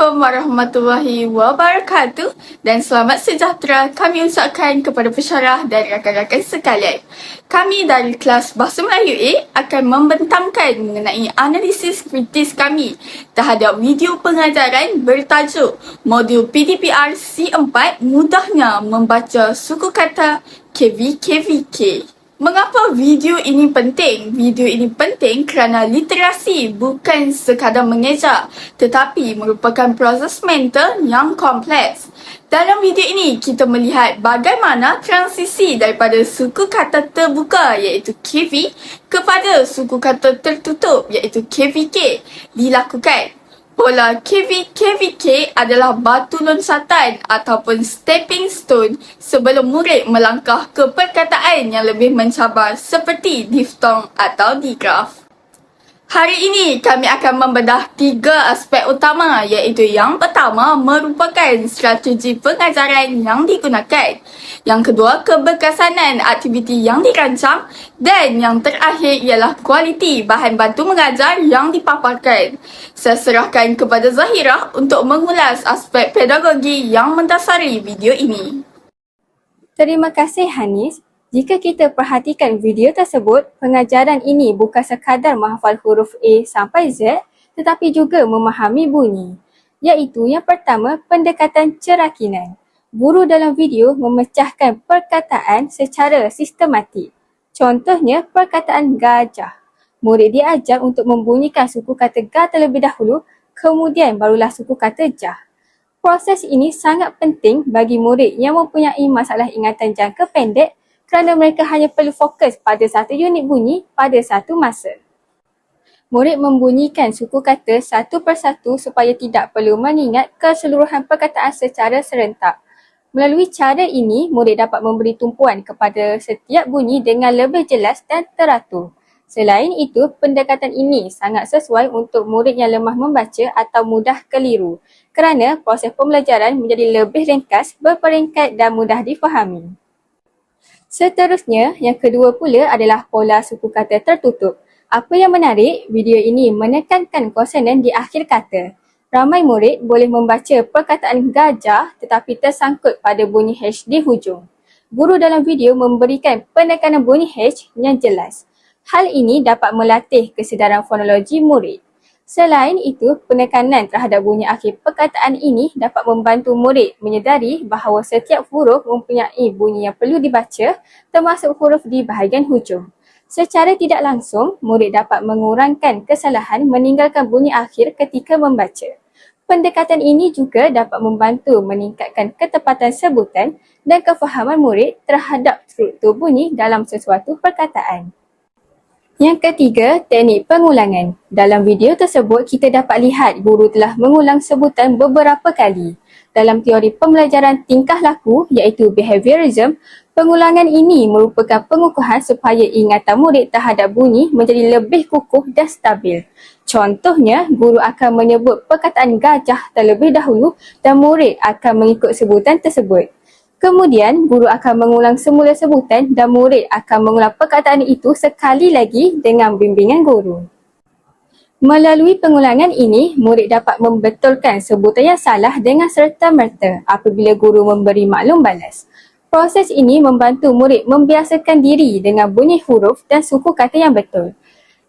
Assalamualaikum warahmatullahi wabarakatuh dan selamat sejahtera kami ucapkan kepada pesyarah dan rakan-rakan sekalian. Kami dari kelas Bahasa Melayu A akan membentangkan mengenai analisis kritis kami terhadap video pengajaran bertajuk Modul PDPR C4 Mudahnya Membaca Suku Kata KV-KVK. Mengapa video ini penting? Video ini penting kerana literasi bukan sekadar mengeja tetapi merupakan proses mental yang kompleks. Dalam video ini, kita melihat bagaimana transisi daripada suku kata terbuka iaitu KV kepada suku kata tertutup iaitu KVK dilakukan. Pola KV-KVK adalah batu loncatan ataupun stepping stone sebelum murid melangkah ke perkataan yang lebih mencabar seperti diftong atau digraf. Hari ini kami akan membedah 3 aspek utama iaitu yang pertama merupakan strategi pengajaran yang digunakan. Yang kedua, keberkesanan aktiviti yang dirancang dan yang terakhir ialah kualiti bahan bantu mengajar yang dipaparkan. Saya serahkan kepada Zahira untuk mengulas aspek pedagogi yang mendasari video ini. Terima kasih Hanis. Jika kita perhatikan video tersebut, pengajaran ini bukan sekadar menghafal huruf A sampai Z tetapi juga memahami bunyi. Iaitu yang pertama, pendekatan cerakinan. Guru dalam video memecahkan perkataan secara sistematik. Contohnya, perkataan gajah. Murid diajar untuk membunyikan suku kata ga terlebih dahulu, kemudian barulah suku kata jah. Proses ini sangat penting bagi murid yang mempunyai masalah ingatan jangka pendek kerana mereka hanya perlu fokus pada satu unit bunyi pada satu masa. Murid membunyikan suku kata satu persatu supaya tidak perlu mengingat keseluruhan perkataan secara serentak. Melalui cara ini, murid dapat memberi tumpuan kepada setiap bunyi dengan lebih jelas dan teratur. Selain itu, pendekatan ini sangat sesuai untuk murid yang lemah membaca atau mudah keliru kerana proses pembelajaran menjadi lebih ringkas, berperingkat dan mudah difahami. Seterusnya, yang kedua pula adalah pola suku kata tertutup. Apa yang menarik, video ini menekankan konsonan di akhir kata. Ramai murid boleh membaca perkataan gajah tetapi tersangkut pada bunyi H di hujung. Guru dalam video memberikan penekanan bunyi H yang jelas. Hal ini dapat melatih kesedaran fonologi murid. Selain itu, penekanan terhadap bunyi akhir perkataan ini dapat membantu murid menyedari bahawa setiap huruf mempunyai bunyi yang perlu dibaca termasuk huruf di bahagian hujung. Secara tidak langsung, murid dapat mengurangkan kesalahan meninggalkan bunyi akhir ketika membaca. Pendekatan ini juga dapat membantu meningkatkan ketepatan sebutan dan kefahaman murid terhadap struktur bunyi dalam sesuatu perkataan. Yang ketiga, teknik pengulangan. Dalam video tersebut, kita dapat lihat guru telah mengulang sebutan beberapa kali. Dalam teori pembelajaran tingkah laku iaitu behaviorism, pengulangan ini merupakan pengukuhan supaya ingatan murid terhadap bunyi menjadi lebih kukuh dan stabil. Contohnya, guru akan menyebut perkataan gajah terlebih dahulu dan murid akan mengikut sebutan tersebut. Kemudian, guru akan mengulang semula sebutan dan murid akan mengulang perkataan itu sekali lagi dengan bimbingan guru. Melalui pengulangan ini, murid dapat membetulkan sebutan yang salah dengan serta-merta apabila guru memberi maklum balas. Proses ini membantu murid membiasakan diri dengan bunyi huruf dan suku kata yang betul.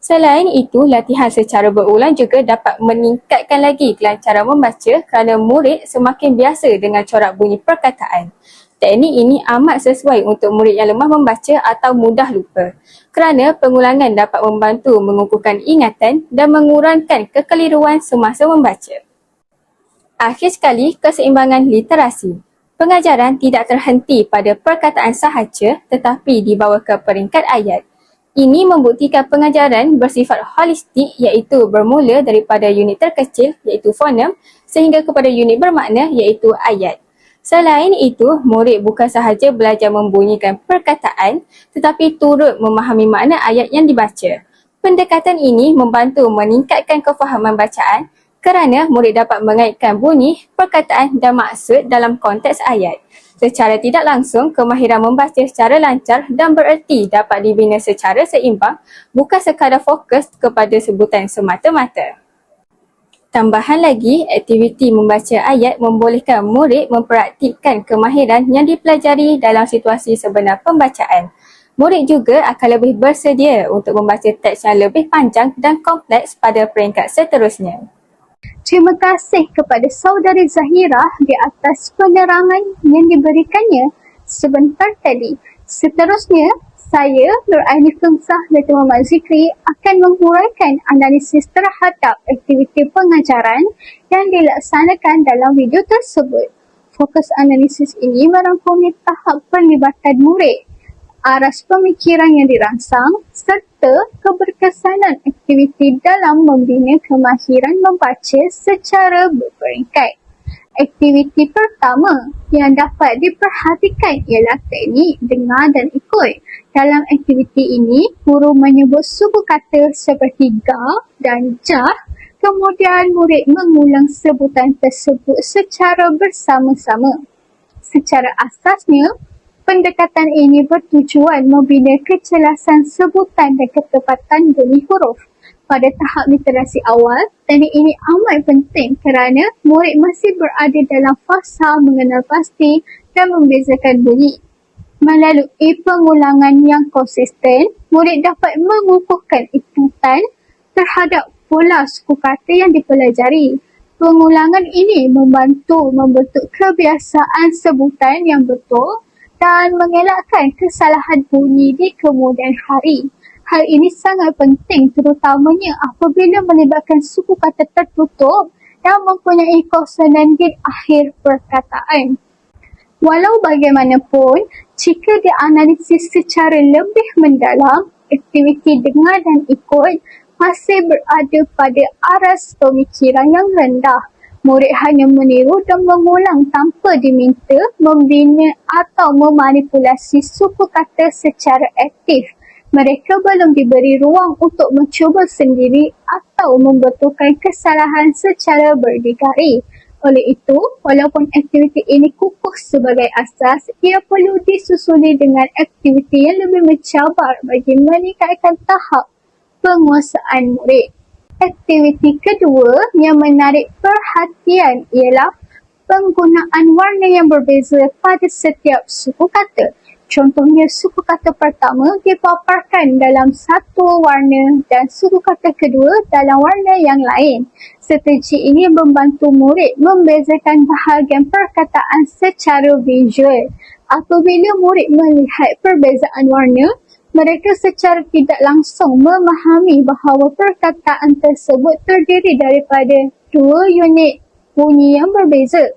Selain itu, latihan secara berulang juga dapat meningkatkan lagi kelancaran membaca kerana murid semakin biasa dengan corak bunyi perkataan. Teknik ini amat sesuai untuk murid yang lemah membaca atau mudah lupa kerana pengulangan dapat membantu mengukuhkan ingatan dan mengurangkan kekeliruan semasa membaca. Akhir sekali, keseimbangan literasi. Pengajaran tidak terhenti pada perkataan sahaja tetapi dibawa ke peringkat ayat. Ini membuktikan pengajaran bersifat holistik iaitu bermula daripada unit terkecil iaitu fonem sehingga kepada unit bermakna iaitu ayat. Selain itu, murid bukan sahaja belajar membunyikan perkataan tetapi turut memahami makna ayat yang dibaca. Pendekatan ini membantu meningkatkan kefahaman bacaan kerana murid dapat mengaitkan bunyi, perkataan dan maksud dalam konteks ayat. Secara tidak langsung, kemahiran membaca secara lancar dan bererti dapat dibina secara seimbang, bukan sekadar fokus kepada sebutan semata-mata. Tambahan lagi, aktiviti membaca ayat membolehkan murid mempraktikkan kemahiran yang dipelajari dalam situasi sebenar pembacaan. Murid juga akan lebih bersedia untuk membaca teks yang lebih panjang dan kompleks pada peringkat seterusnya. Terima kasih kepada Saudari Zahira di atas penerangan yang diberikannya sebentar tadi. Seterusnya, saya, Nur Aini Fungsah Dato' Muhammad Zikri akan menguraikan analisis terhadap aktiviti pengajaran yang dilaksanakan dalam video tersebut. Fokus analisis ini merangkumi tahap pelibatan murid, aras pemikiran yang dirangsang serta keberkesanan aktiviti dalam membina kemahiran membaca secara berperingkat. Aktiviti pertama yang dapat diperhatikan ialah teknik dengar dan ikut. Dalam aktiviti ini, guru menyebut suku kata seperti ga dan jah, kemudian murid mengulang sebutan tersebut secara bersama-sama. Secara asasnya, pendekatan ini bertujuan membina kejelasan sebutan dan ketepatan bunyi huruf. Pada tahap literasi awal, teknik ini amat penting kerana murid masih berada dalam fasa mengenal pasti dan membezakan bunyi. Melalui pengulangan yang konsisten, murid dapat mengukuhkan ingatan terhadap pola suku kata yang dipelajari. Pengulangan ini membantu membentuk kebiasaan sebutan yang betul dan mengelakkan kesalahan bunyi di kemudian hari. Hal ini sangat penting terutamanya apabila melibatkan suku kata tertutup yang mempunyai konsonan di akhir perkataan. Walau bagaimanapun, jika dianalisis secara lebih mendalam, aktiviti dengar dan ikut masih berada pada aras pemikiran yang rendah. Murid hanya meniru dan mengulang tanpa diminta, membina atau memanipulasi suku kata secara aktif. Mereka belum diberi ruang untuk mencuba sendiri atau membetulkan kesalahan secara berdikari. Oleh itu, walaupun aktiviti ini kukuh sebagai asas, ia perlu disusuli dengan aktiviti yang lebih mencabar bagi meningkatkan tahap penguasaan murid. Aktiviti kedua yang menarik perhatian ialah penggunaan warna yang berbeza pada setiap suku kata. Contohnya, suku kata pertama dipaparkan dalam satu warna dan suku kata kedua dalam warna yang lain. Strategi ini membantu murid membezakan bahagian perkataan secara visual. Apabila murid melihat perbezaan warna, mereka secara tidak langsung memahami bahawa perkataan tersebut terdiri daripada dua unit bunyi yang berbeza.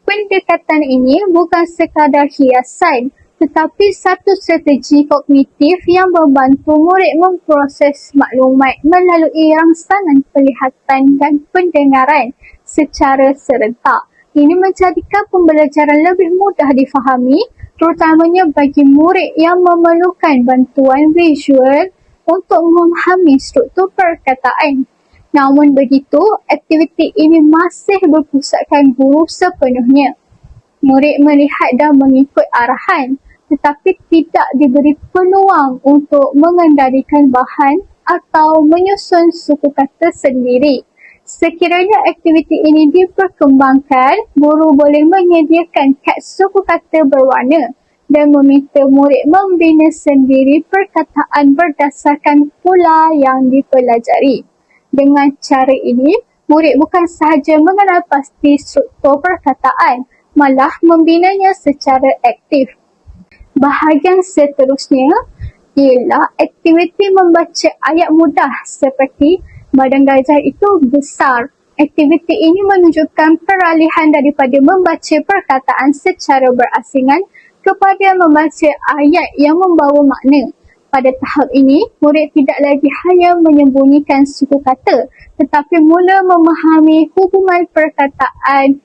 Pendekatan ini bukan sekadar hiasan, tetapi satu strategi kognitif yang membantu murid memproses maklumat melalui rangsangan penglihatan dan pendengaran secara serentak. Ini menjadikan pembelajaran lebih mudah difahami, terutamanya bagi murid yang memerlukan bantuan visual untuk memahami struktur perkataan. Namun begitu, aktiviti ini masih berpusatkan guru sepenuhnya. Murid melihat dan mengikut arahan, tetapi tidak diberi peluang untuk mengendalikan bahan atau menyusun suku kata sendiri. Sekiranya aktiviti ini diperkembangkan, guru boleh menyediakan kad suku kata berwarna dan meminta murid membina sendiri perkataan berdasarkan pola yang dipelajari. Dengan cara ini, murid bukan sahaja mengenal pasti struktur perkataan, malah membinanya secara aktif. Bahagian seterusnya ialah aktiviti membaca ayat mudah seperti badan gajah itu besar. Aktiviti ini menunjukkan peralihan daripada membaca perkataan secara berasingan kepada membaca ayat yang membawa makna. Pada tahap ini, murid tidak lagi hanya menyembunyikan suku kata, tetapi mula memahami hubungan perkataan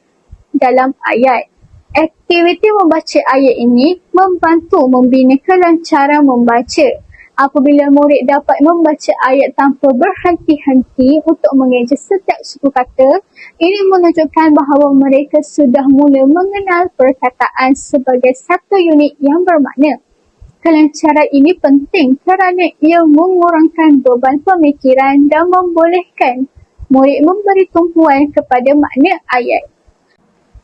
dalam ayat. Aktiviti membaca ayat ini membantu membina kelancaran membaca. Apabila murid dapat membaca ayat tanpa berhenti-henti untuk mengeja setiap suku kata, ini menunjukkan bahawa mereka sudah mula mengenal perkataan sebagai satu unit yang bermakna. Kelancaran ini penting kerana ia mengurangkan beban pemikiran dan membolehkan murid memberi tumpuan kepada makna ayat.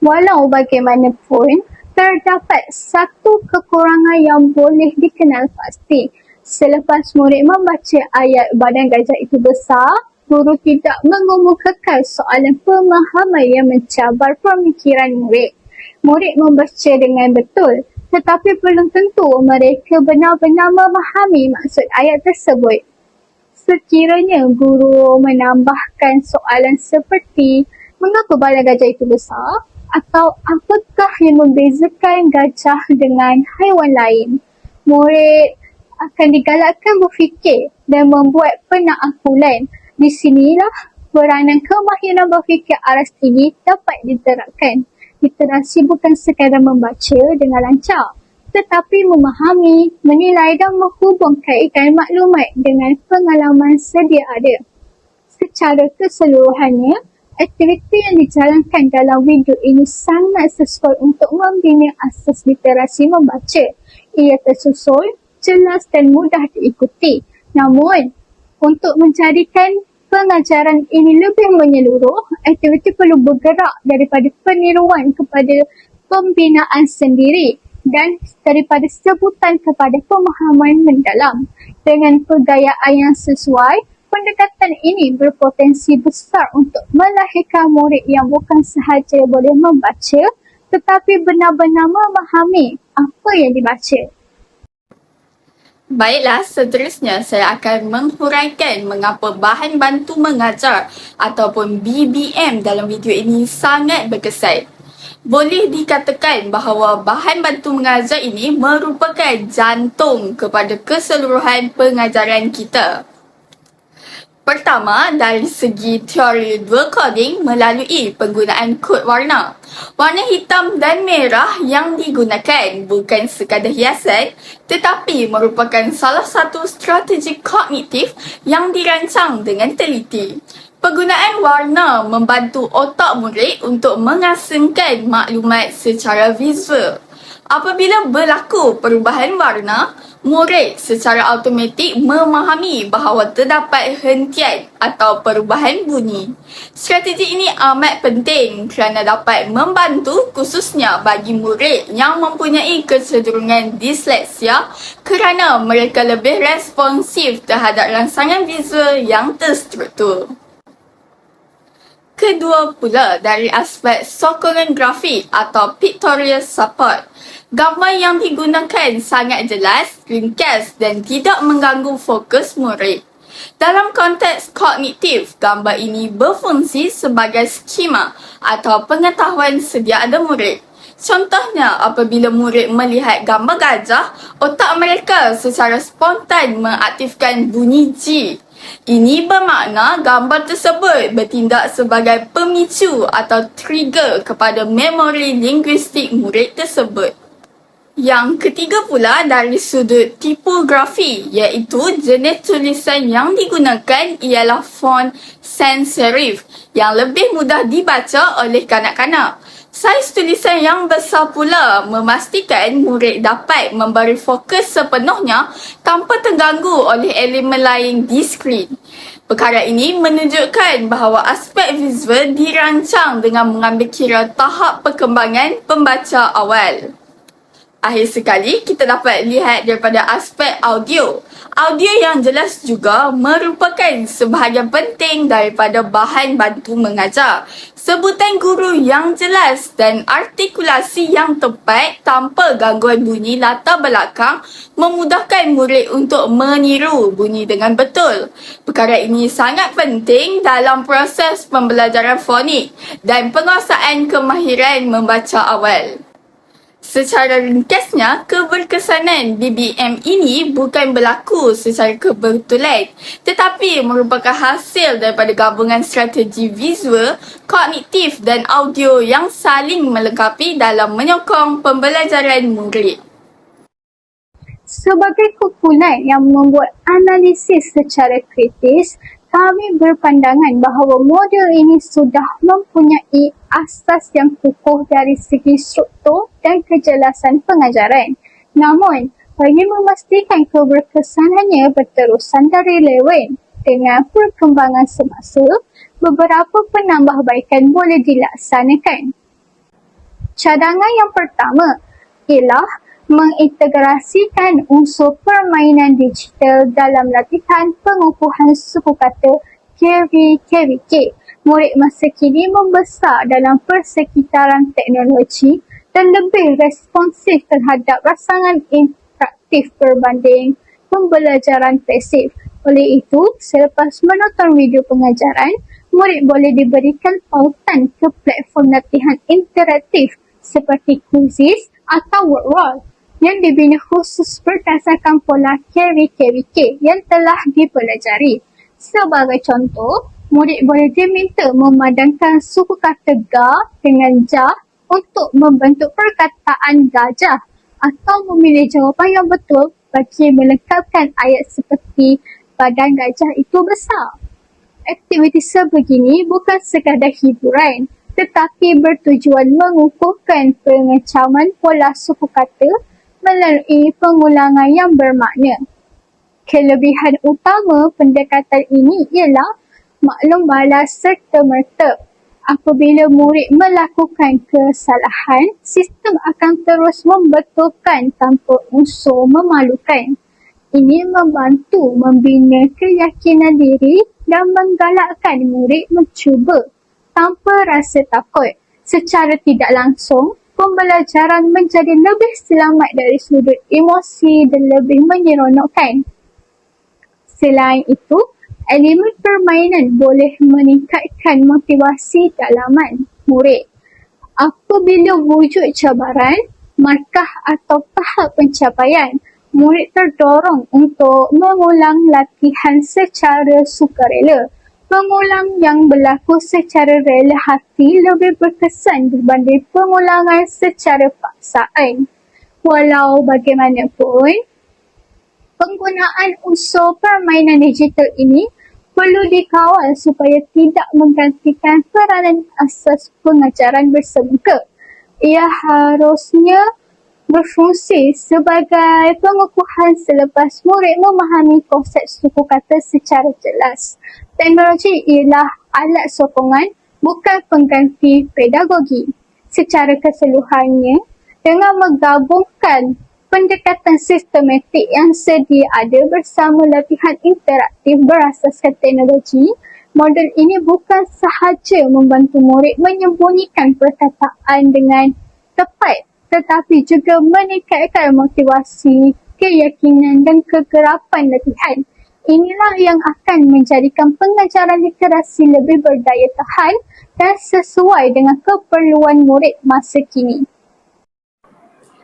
Walau bagaimanapun, terdapat satu kekurangan yang boleh dikenal pasti. Selepas murid membaca ayat badan gajah itu besar, guru tidak mengemukakan soalan pemahaman yang mencabar pemikiran murid. Murid membaca dengan betul, tetapi belum tentu mereka benar-benar memahami maksud ayat tersebut. Sekiranya guru menambahkan soalan seperti mengapa badan gajah itu besar, atau apakah yang membezakan gajah dengan haiwan lain, murid akan digalakkan berfikir dan membuat penakhulan. Di sinilah peranan kemahiran berfikir aras tinggi dapat diterapkan. Literasi bukan sekadar membaca dengan lancar, tetapi memahami, menilai dan menghubungkaitkan maklumat dengan pengalaman sedia ada. Secara keseluruhannya, aktiviti yang dijalankan dalam video ini sangat sesuai untuk membina asas literasi membaca. Ia tersusun, jelas dan mudah diikuti. Namun, untuk menjadikan pengajaran ini lebih menyeluruh, aktiviti perlu bergerak daripada peniruan kepada pembinaan sendiri dan daripada sebutan kepada pemahaman mendalam. Dengan pergayaan yang sesuai, pendekatan ini berpotensi besar untuk melahirkan murid yang bukan sahaja boleh membaca, tetapi benar-benar memahami apa yang dibaca. Baiklah, seterusnya saya akan menghuraikan mengapa bahan bantu mengajar ataupun BBM dalam video ini sangat berkesan. Boleh dikatakan bahawa bahan bantu mengajar ini merupakan jantung kepada keseluruhan pengajaran kita. Pertama, dari segi teori dual coding melalui penggunaan kod warna. Warna hitam dan merah yang digunakan bukan sekadar hiasan, tetapi merupakan salah satu strategi kognitif yang dirancang dengan teliti. Penggunaan warna membantu otak murid untuk mengasingkan maklumat secara visual. Apabila berlaku perubahan warna, murid secara automatik memahami bahawa terdapat hentian atau perubahan bunyi. Strategi ini amat penting kerana dapat membantu khususnya bagi murid yang mempunyai kecenderungan disleksia kerana mereka lebih responsif terhadap rangsangan visual yang terstruktur. Kedua pula, dari aspek sokongan grafik atau pictorial support. Gambar yang digunakan sangat jelas, ringkas dan tidak mengganggu fokus murid. Dalam konteks kognitif, gambar ini berfungsi sebagai skema atau pengetahuan sedia ada murid. Contohnya, apabila murid melihat gambar gajah, otak mereka secara spontan mengaktifkan bunyi G. Ini bermakna gambar tersebut bertindak sebagai pemicu atau trigger kepada memori linguistik murid tersebut. Yang ketiga pula dari sudut tipografi, iaitu jenis tulisan yang digunakan ialah font sans serif yang lebih mudah dibaca oleh kanak-kanak. Saiz tulisan yang besar pula memastikan murid dapat memberi fokus sepenuhnya tanpa terganggu oleh elemen lain di skrin. Perkara ini menunjukkan bahawa aspek visual dirancang dengan mengambil kira tahap perkembangan pembaca awal. Akhir sekali, kita dapat lihat daripada aspek audio. Audio yang jelas juga merupakan sebahagian penting daripada bahan bantu mengajar. Sebutan guru yang jelas dan artikulasi yang tepat tanpa gangguan bunyi latar belakang memudahkan murid untuk meniru bunyi dengan betul. Perkara ini sangat penting dalam proses pembelajaran fonik dan penguasaan kemahiran membaca awal. Secara ringkasnya, keberkesanan BBM ini bukan berlaku secara kebetulan, tetapi merupakan hasil daripada gabungan strategi visual, kognitif dan audio yang saling melengkapi dalam menyokong pembelajaran murid. Sebagai kumpulan yang membuat analisis secara kritis, kami berpandangan bahawa model ini sudah mempunyai asas yang kukuh dari segi struktur dan kejelasan pengajaran. Namun, bagi memastikan keberkesanannya berterusan dan relevan dengan perkembangan semasa, beberapa penambahbaikan boleh dilaksanakan. Cadangan yang pertama ialah mengintegrasikan unsur permainan digital dalam latihan pengukuhan suku kata KVKVK. Murid masa kini membesar dalam persekitaran teknologi dan lebih responsif terhadap rasangan interaktif berbanding pembelajaran pasif. Oleh itu, selepas menonton video pengajaran, murid boleh diberikan pautan ke platform latihan interaktif seperti quizzes atau word wall yang dibina khusus berdasarkan pola KVKVK yang telah dipelajari. Sebagai contoh, murid boleh diminta memadangkan suku kata ga dengan ja untuk membentuk perkataan gajah atau memilih jawapan yang betul bagi melengkapkan ayat seperti badan gajah itu besar. Aktiviti sebegini bukan sekadar hiburan tetapi bertujuan mengukuhkan pengecaman pola suku kata melalui pengulangan yang bermakna. Kelebihan utama pendekatan ini ialah maklum balas serta-merta. Apabila murid melakukan kesalahan, sistem akan terus membetulkan tanpa unsur memalukan. Ini membantu membina keyakinan diri dan menggalakkan murid mencuba tanpa rasa takut. Secara tidak langsung, pembelajaran menjadi lebih selamat dari sudut emosi dan lebih menyeronokkan. Selain itu, elemen permainan boleh meningkatkan motivasi dalaman murid. Apabila wujud cabaran, markah atau tahap pencapaian, murid terdorong untuk mengulang latihan secara sukarela. Pengulang yang berlaku secara rela hati lebih berkesan berbanding pengulangan secara paksaan. Walau bagaimanapun, penggunaan unsur permainan digital ini perlu dikawal supaya tidak menggantikan peranan asas pengajaran bersemuka. Ia harusnya berfungsi sebagai pengukuhan selepas murid memahami konsep suku kata secara jelas. Teknologi ialah alat sokongan, bukan pengganti pedagogi. Secara keseluruhannya, dengan menggabungkan pendekatan sistematik yang sedia ada bersama latihan interaktif berasaskan teknologi, model ini bukan sahaja membantu murid menyembunyikan perkataan dengan tepat, tetapi juga meningkatkan motivasi, keyakinan dan kegerapan latihan. Inilah yang akan menjadikan pengajaran literasi lebih berdaya tahan dan sesuai dengan keperluan murid masa kini.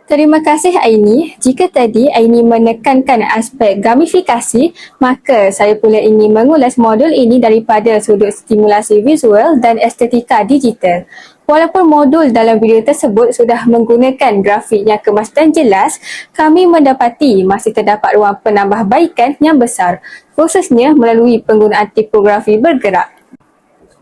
Terima kasih Aini. Jika tadi Aini menekankan aspek gamifikasi, maka saya pula ingin mengulas modul ini daripada sudut stimulasi visual dan estetika digital. Walaupun modul dalam video tersebut sudah menggunakan grafik yang kemas dan jelas, kami mendapati masih terdapat ruang penambahbaikan yang besar, khususnya melalui penggunaan tipografi bergerak.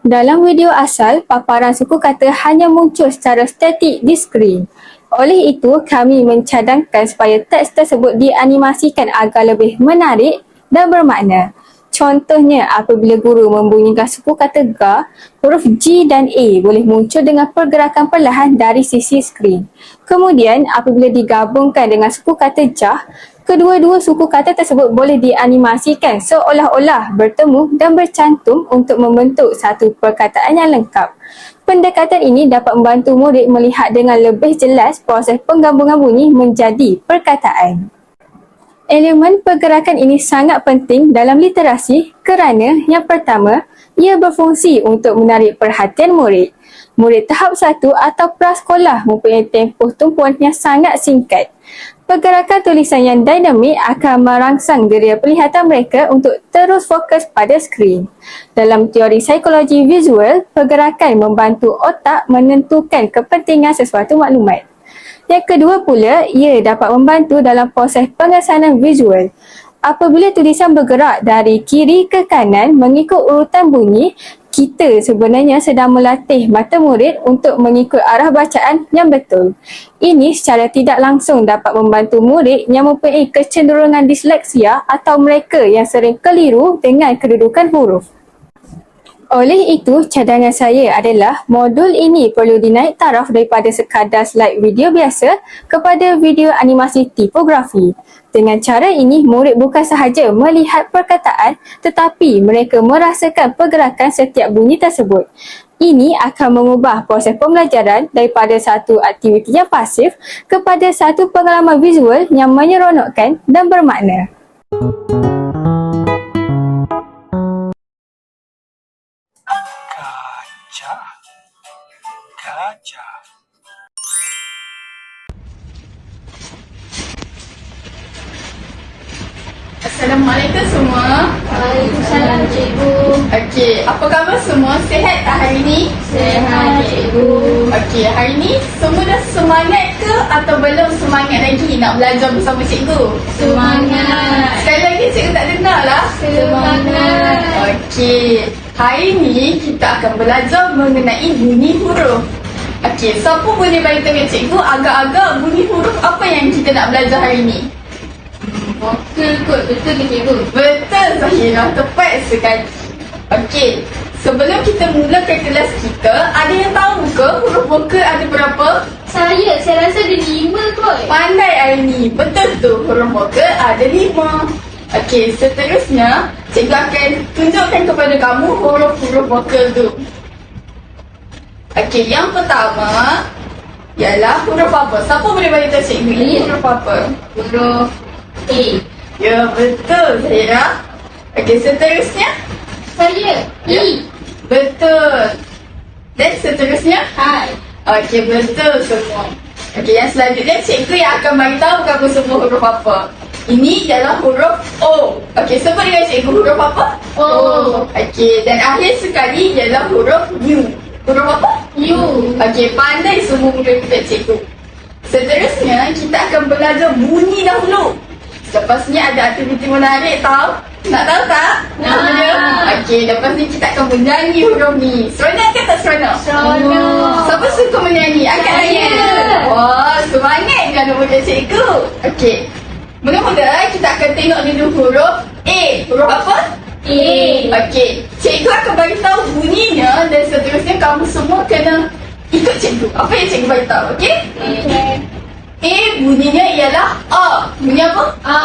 Dalam video asal, paparan suku kata hanya muncul secara statik di skrin. Oleh itu, kami mencadangkan supaya teks tersebut dianimasikan agar lebih menarik dan bermakna. Contohnya, apabila guru membunyikan suku kata ga, huruf G dan A boleh muncul dengan pergerakan perlahan dari sisi skrin. Kemudian, apabila digabungkan dengan suku kata jah, kedua-dua suku kata tersebut boleh dianimasikan seolah-olah bertemu dan bercantum untuk membentuk satu perkataan yang lengkap. Pendekatan ini dapat membantu murid melihat dengan lebih jelas proses penggabungan bunyi menjadi perkataan. Elemen pergerakan ini sangat penting dalam literasi kerana yang pertama, ia berfungsi untuk menarik perhatian murid. Murid tahap 1 atau prasekolah mempunyai tempoh tumpuan yang sangat singkat. Pergerakan tulisan yang dinamik akan merangsang deria penglihatan mereka untuk terus fokus pada skrin. Dalam teori psikologi visual, pergerakan membantu otak menentukan kepentingan sesuatu maklumat. Yang kedua pula, ia dapat membantu dalam proses pengesanan visual. Apabila tulisan bergerak dari kiri ke kanan mengikut urutan bunyi, kita sebenarnya sedang melatih mata murid untuk mengikut arah bacaan yang betul. Ini secara tidak langsung dapat membantu murid yang mempunyai kecenderungan disleksia atau mereka yang sering keliru dengan kedudukan huruf. Oleh itu, cadangan saya adalah modul ini perlu dinaik taraf daripada sekadar slide video biasa kepada video animasi tipografi. Dengan cara ini, murid bukan sahaja melihat perkataan tetapi mereka merasakan pergerakan setiap bunyi tersebut. Ini akan mengubah proses pembelajaran daripada satu aktiviti yang pasif kepada satu pengalaman visual yang menyeronokkan dan bermakna. Gajah. Assalamualaikum semua. Waalaikumsalam, cikgu. Okey, apa khabar semua? Sihat tak hari ni? Sihat, cikgu. Okey, hari ni semua dah semangat ke atau belum semangat lagi nak belajar bersama cikgu? Semangat. Sekali lagi cikgu tak dengar lah. Semangat. Okey, hari ni kita akan belajar mengenai bunyi huruf. Okey, siapa boleh beritahu kat cikgu agak-agak bunyi huruf apa yang kita nak belajar hari ni? Betul kot, betul ke cikgu? Betul Zahira, tepat sekali. Okey, sebelum kita mulakan kelas kita, ada yang tahu ke huruf vokal ada berapa? Saya rasa ada 5 kot. Pandai Aini, betul tu, huruf vokal ada 5. Okey, seterusnya cikgu akan tunjukkan kepada kamu huruf-huruf vokal tu. Okey, yang pertama ialah huruf apa? Siapa boleh beritahu cikgu ini huruf apa? Huruf A. Ya, betul Zahira. Okey, seterusnya Saya Ya. Betul. Dan seterusnya I. okey, betul semua. Okey, yang selanjutnya cikgu yang akan beritahu kamu semua huruf apa. Ini ialah huruf O. Okey, sebut dengan cikgu huruf apa? O. Okey, dan akhir sekali ialah huruf U. Huruf apa? U. Okey, pandai semua murid kita cikgu. Seterusnya, kita akan belajar bunyi dahulu. Lepas ni ada aktiviti menarik tahu? Nak tahu tak? Nak. Okey, lepas ni kita akan menyanyi huruf ni. Seronok ke tak seronok? Seronok. Siapa suka menyanyi? Angkat Saya. tangan. Wah, semangat kan murid cikgu. Okey. Mula-mula kita akan tengok dulu huruf A. Huruf apa? A. Okey. Cikgu akan beritahu bunyinya dan seterusnya kamu semua kena ikut cikgu. Apa yang cikgu beritahu? Okey? Okay. A bunyinya ialah A. Bunyi apa? A.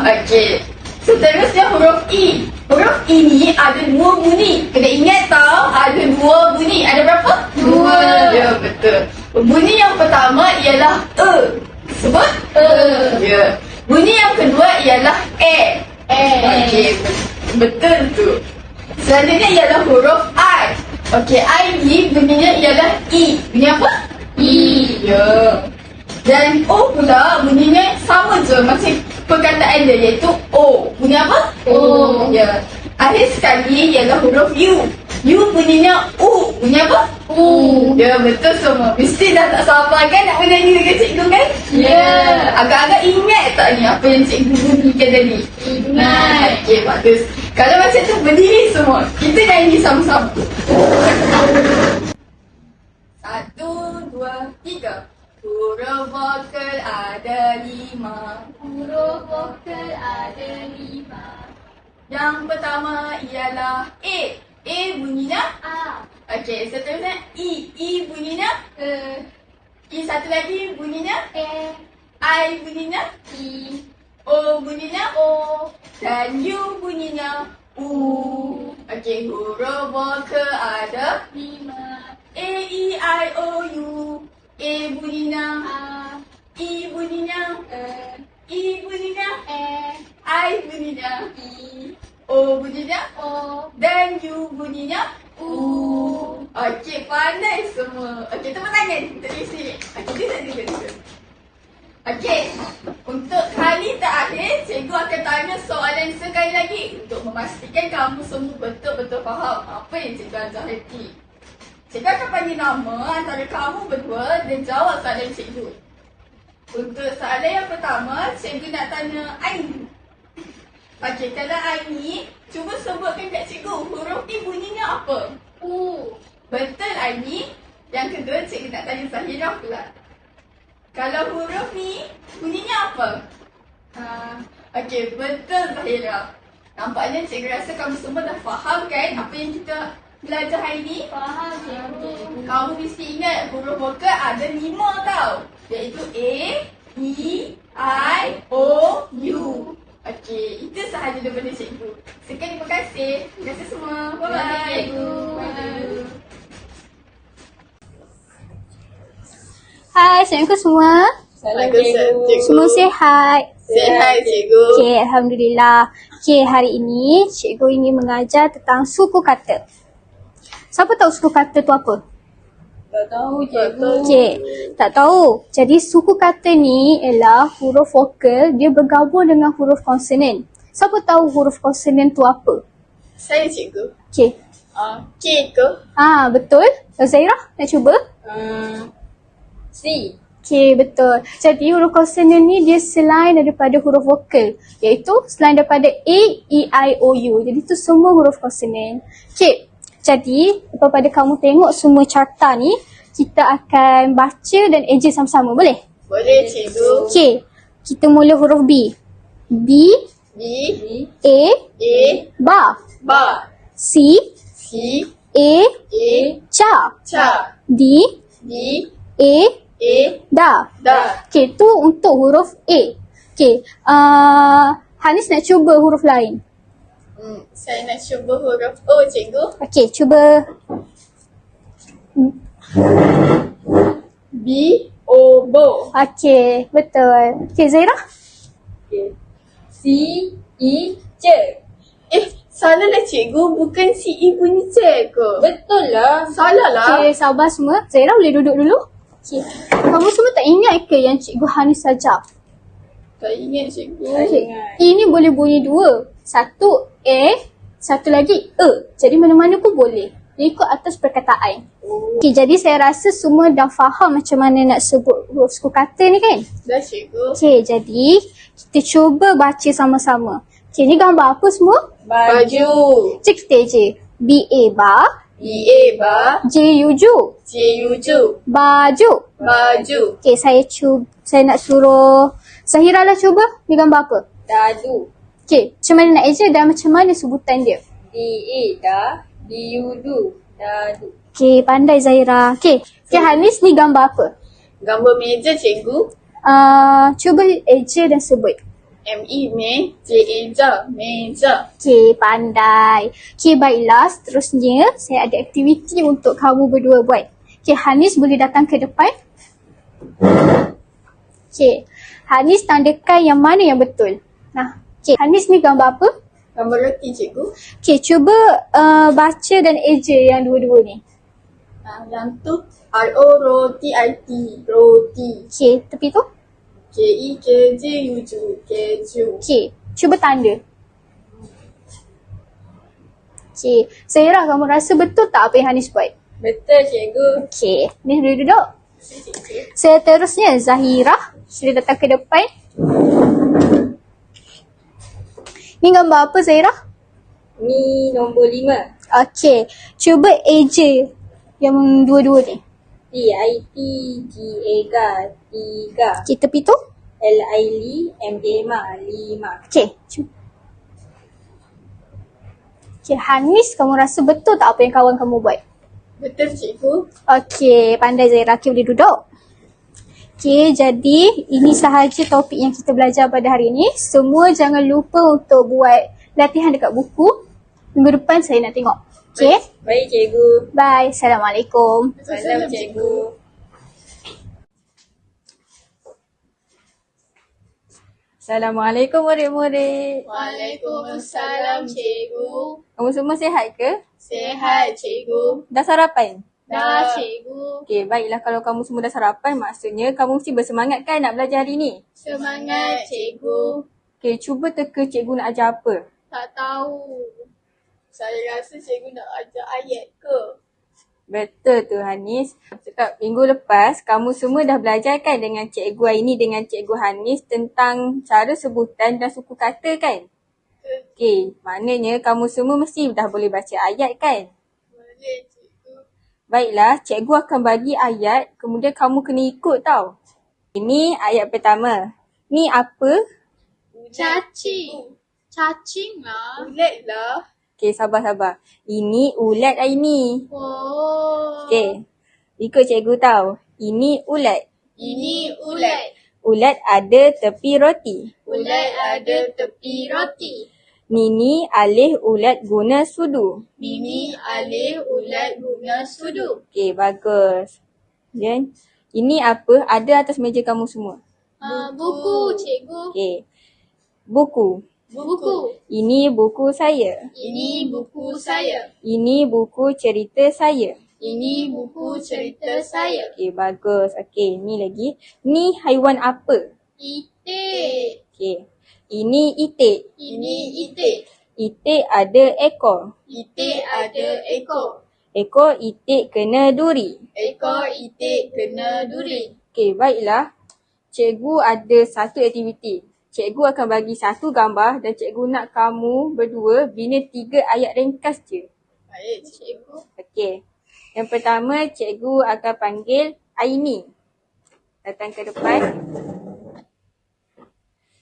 Okey. Seterusnya huruf I. Huruf I ni ada 2 bunyi. Kena ingat tau, ada 2 bunyi. Ada berapa? 2. Ya, betul. Bunyi yang pertama ialah E. Sebut? E. Ya. Bunyi yang kedua ialah E. E. Okey, betul tu. Selanjutnya ialah huruf I. Okey, I ni bunyinya ialah I. Bunyi apa? I. Ya. Dan O pula bunyinya sama je macam perkataan dia iaitu O. Bunyi apa? O. Ya. Akhir sekali ialah huruf U. U bunyinya U. Bunyi apa? U. Ya, betul semua. Mesti dah tak sabar kan nak menyanyi dengan cikgu kan? Ya. Agak-agak ingat tak ni apa yang cikgu bunyikan tadi? Ingat. Okey, bagus. Kalau macam tu berdiri semua. Kita nyanyi sama-sama. 1, 2, 3. Huruf vokal ada 5. Huruf vokal ada 5. Yang pertama ialah A. A bunyinya A. okey, seterusnya I. I bunyinya E. I satu lagi bunyinya E. I bunyinya I. O bunyinya O. dan U bunyinya U. Okey, huruf vokal ada 5. A, E, I, O, U. A bunyinya A. I bunyinya E. I bunyinya E. I bunyinya I. O bunyinya O. dan U bunyinya U. Okey, pandai semua. Okey, tepuk tangan untuk isi. Okey, duduk. Okey, untuk kali terakhir, cikgu akan tanya soalan sekali lagi untuk memastikan kamu semua betul-betul faham apa yang cikgu ajar nanti. Cikgu akan panggil nama antara kamu berdua dan jawab soalan cikgu. Untuk soalan yang pertama, cikgu nak tanya Aini. Okey, kalau Aini, cuba sebutkan kat cikgu huruf I bunyinya apa? U. Betul Aini. Yang kedua, cikgu nak tanya Zahira pula. Kalau huruf ni, bunyinya apa? Okey, betul Zahira. Nampaknya cikgu rasa kamu semua dah faham kan apa yang kita belajar hari ni? Faham, cikgu. Kamu mesti ingat huruf vokal ada 5 tau. Iaitu A, E, I, O, U. Okey, itu sahaja daripada cikgu. Sekian, terima kasih. Terima kasih semua. Bye-bye. Cikgu. Bye. Hai, Assalamualaikum semua. Cikgu. Semua sihat. Sihat, cikgu. Okey, Alhamdulillah. Okey, hari ini cikgu ingin mengajar tentang suku kata. Siapa tahu suku kata tu apa? Tak tahu, cikgu. Okey, tak tahu. Jadi suku kata ni ialah huruf vokal, dia bergabung dengan huruf konsonan. Siapa tahu huruf konsonan tu apa? Saya, cikgu. Okey. K ke? Betul. Zairah, nak cuba? C. Okey, betul. Jadi huruf konsonan ni dia selain daripada huruf vokal, iaitu selain daripada A, E, I, O, U. Jadi tu semua huruf konsonan. Okey, jadi daripada kamu tengok semua carta ni, kita akan baca dan eja sama-sama, boleh? Boleh, cikgu. Okey, kita mula huruf B. B, B. A, A. ba. Ba. C, C. A, A. ca. Ca. D, D. A, A. da. Da. Okey, tu untuk huruf A. Okey, Hanis nak cuba huruf lain. Saya nak cuba huruf O, cikgu. Okey, cuba. B. O. Bo. Okey, betul. Okey, Zairah. C. E. C. Salah lah, cikgu. Bukan C. E bunyi C ke? Betul lah. Salah lah. Okey, sabar semua. Zairah boleh duduk dulu? Okey. Kamu semua tak ingat ke yang cikgu Hanis ajar? Tak ingat, cikgu. Okey. Ini boleh bunyi dua. Satu A, satu lagi E. Jadi mana-mana pun boleh. Dia ikut atas perkataan. Okey, jadi saya rasa semua dah faham macam mana nak sebut huruf suku kata ni kan? Dah, cikgu. Okey, jadi kita cuba baca sama-sama. Okey, ni gambar apa semua? Baju. Cik kita je. B-A ba, B. A. Ba. J-U-Ju. J. U. Ju. Baju. Baju. Okey, saya nak suruh Zahira lah cuba. Ni gambar apa? Dadu. Okey, macam mana nak eja dan macam mana sebutan dia? D. A. Da. D. U. Du. Dadu. Okey, pandai Zahira. Okey, Hanis ni gambar apa? Gambar meja, cikgu. Cuba eja dan sebut. M. E. Me. J. A. Ja. Meja. Okey, pandai. Okey, baiklah. Seterusnya, saya ada aktiviti untuk kamu berdua buat. Okey, Hanis boleh datang ke depan. Okey, Hanis tandakan yang mana yang betul. Nah, okey, Hanis ni gambar apa? Gambar roti, cikgu. Okey, cuba baca dan eja yang dua-dua ni. Yang tu R-O. Roti. I-T. Roti. Okey, tepi tu. K. E. K. J. U. Ju. Keju. Okey, cuba tanda. Okey, Zairah, kamu rasa betul tak apa yang Hanis buat? Betul, cikgu. Okey, ni boleh duduk. Seterusnya, Zahirah, sila datang ke depan. Ni gambar apa, Zahirah? Ni nombor 5. Okey, cuba eja yang dua-dua ni. T-I-T. G-A-G-A. Tiga. Okey, tepi tu. L-I-Li. M-A-Ma. Lima. Okey, cuba. Okey, Hanis, kamu rasa betul tak apa yang kawan kamu buat? Betul, cikgu. Okey, pandai Zairah. Okey, boleh duduk. Okey, jadi ini sahaja topik yang kita belajar pada hari ini. Semua jangan lupa untuk buat latihan dekat buku. Minggu depan saya nak tengok. Okey? Baik, cikgu. Bye. Assalamualaikum. Salam, cikgu. Assalamualaikum murid-murid. Waalaikumsalam, cikgu. Kamu semua sihat ke? Sihat, cikgu. Dah sarapan? Dah, cikgu. Okey, baiklah kalau kamu semua dah sarapan, maksudnya kamu mesti bersemangat kan nak belajar hari ni? Semangat, cikgu. Okey, cuba teka cikgu nak ajar apa? Tak tahu. Saya rasa cikgu nak ajar ayat ke? Betul tu Hanis. Cakap minggu lepas kamu semua dah belajar kan dengan cikgu Aini dengan cikgu Hanis tentang cara sebutan dan suku kata kan? Okey, maknanya kamu semua mesti dah boleh baca ayat kan? Boleh, cikgu. Baiklah, cikgu akan bagi ayat kemudian kamu kena ikut tau. Ini ayat pertama. Ni apa? Cacing. Cacing lah. Ulat lah. Okay, sabar. Ini ulat Aini. Oh. Okay. Ikut cikgu tahu. Ini ulat. Ini ulat. Ulat ada tepi roti. Ulat ada tepi roti. Nini alih ulat guna sudu. Mimi alih ulat guna sudu. Okay, bagus. Then, ini apa? Ada atas meja kamu semua. Buku, cikgu. Okay. Buku. Buku. Ini buku saya. Ini buku saya. Ini buku cerita saya. Ini buku cerita saya. Okay, bagus. Okay, ni lagi. Ni haiwan apa? Itik. Okay. Ini itik. Ini itik. Itik ada ekor. Itik ada ekor. Ekor itik kena duri. Ekor itik kena duri. Okay, baiklah. Cikgu ada satu aktiviti. Cikgu akan bagi satu gambar dan cikgu nak kamu berdua bina 3 ayat ringkas je. Baik, cikgu. Okey. Yang pertama, cikgu akan panggil Aini. Datang ke depan.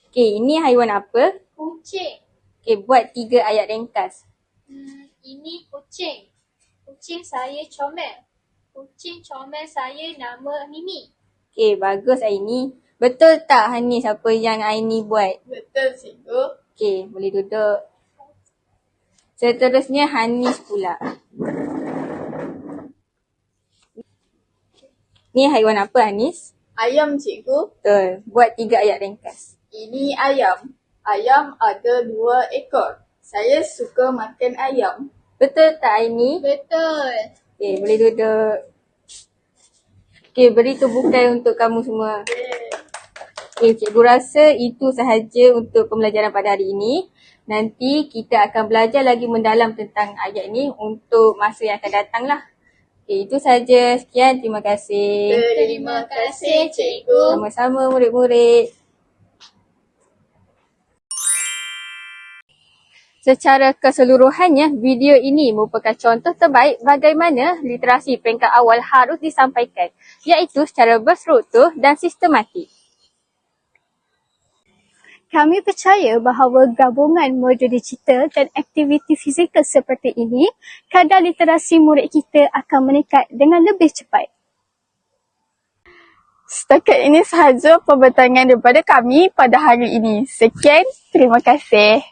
Okey, ini haiwan apa? Kucing. Okey, buat 3 ayat ringkas. Ini kucing. Kucing saya comel. Kucing comel saya nama Mimi. Okey, bagus Aini. Betul tak Hanis apa yang Aini buat? Betul, cikgu. Okey, boleh duduk. Seterusnya Hanis pula. Ni haiwan apa Hanis? Ayam, cikgu. Betul. Buat 3 ayat ringkas. Ini ayam. Ayam ada 2 ekor. Saya suka makan ayam. Betul tak Aini? Betul. Okey, boleh duduk. Okey, beri tumpukan untuk kamu semua. Okey, cikgu rasa itu sahaja untuk pembelajaran pada hari ini. Nanti kita akan belajar lagi mendalam tentang ayat ini untuk masa yang akan datang lah. Okey, itu sahaja. Sekian, terima kasih. Terima kasih, cikgu. Sama-sama murid-murid. Secara keseluruhannya, video ini merupakan contoh terbaik bagaimana literasi peringkat awal harus disampaikan, iaitu secara berstruktur dan sistematik. Kami percaya bahawa gabungan modul digital dan aktiviti fizikal seperti ini, kadar literasi murid kita akan meningkat dengan lebih cepat. Setakat ini sahaja pembentangan daripada kami pada hari ini. Sekian, terima kasih.